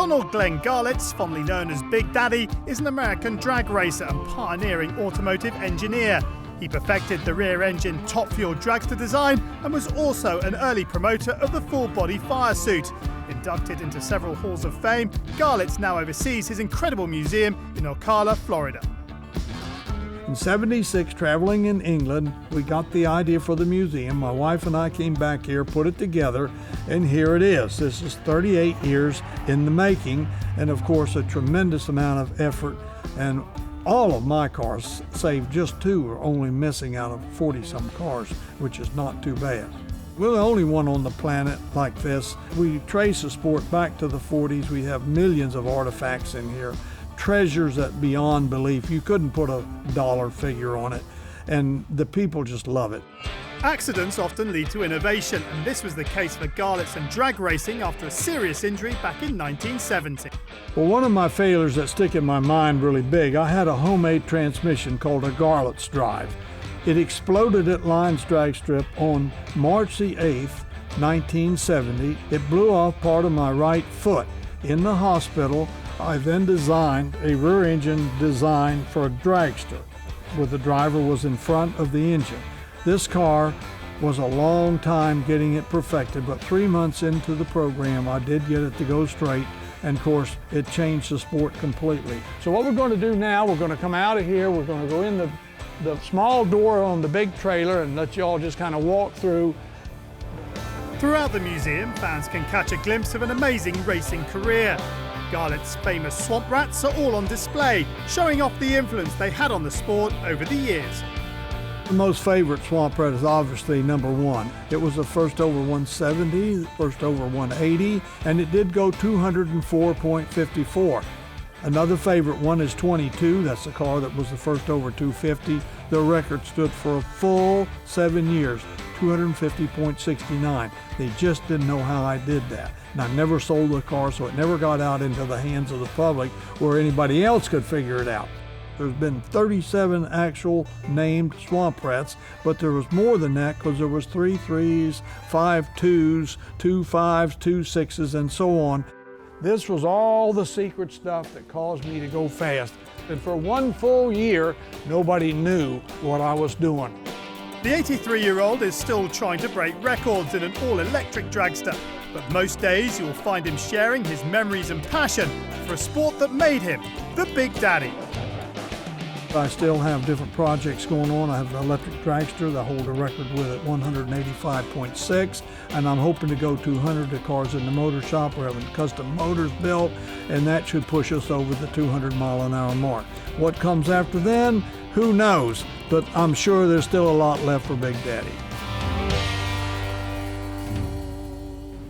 Donald Glenn Garlits, fondly known as Big Daddy, is an American drag racer and pioneering automotive engineer. He perfected the rear-engine top-fuel dragster design and was also an early promoter of the full-body fire suit. Inducted into several halls of fame, Garlits now oversees his incredible museum in Ocala, Florida. In '76, traveling in England, we got the idea for the museum. My wife and I came back here, put it together, and here it is. This is 38 years in the making, and of course a tremendous amount of effort. And all of my cars, save just two, are only missing out of 40-some cars, which is not too bad. We're the only one on the planet like this. We trace the sport back to the 40s. We have millions of artifacts in here. Treasures that beyond belief. You couldn't put a dollar figure on it, and the people just love it. Accidents often lead to innovation, and this was the case for Garlits and drag racing after a serious injury back in 1970. Well, one of my failures that stick in my mind really big, I had a homemade transmission called a Garlits drive. It exploded at Lyons Drag Strip on March the 8th, 1970. It blew off part of my right foot. In the hospital, I then designed a rear engine design for a dragster, where the driver was in front of the engine. This car was a long time getting it perfected, but 3 months into the program, I did get it to go straight, and of course, it changed the sport completely. So what we're going to do now, we're going to come out of here, we're going to go in the small door on the big trailer and let you all just kind of walk through. Throughout the museum, fans can catch a glimpse of an amazing racing career. Garlits' famous swamp rats are all on display, showing off the influence they had on the sport over the years. The most favorite swamp rat is obviously number 1. It was the first over 170, the first over 180, and it did go 204.54. Another favorite one is 22. That's the car that was the first over 250. The record stood for a full 7 years, 250.69. They just didn't know how I did that. And I never sold the car, so it never got out into the hands of the public where anybody else could figure it out. There's been 37 actual named swamp rats, but there was more than that because there was 3 3s, 5 2s, 2 5s, 2 6s, and so on. This was all the secret stuff that caused me to go fast. And for 1 full year, nobody knew what I was doing. The 83-year-old is still trying to break records in an all-electric dragster, but most days you'll find him sharing his memories and passion for a sport that made him the Big Daddy. I still have different projects going on. I have an electric dragster that I hold a record with at 185.6, and I'm hoping to go 200 cars in the motor shop. We're having custom motors built, and that should push us over the 200-mile-an-hour mark. What comes after then, who knows? But I'm sure there's still a lot left for Big Daddy.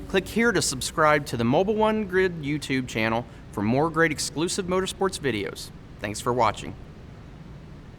Click here to subscribe to the Mobil One Grid YouTube channel for more great exclusive motorsports videos. Thanks for watching.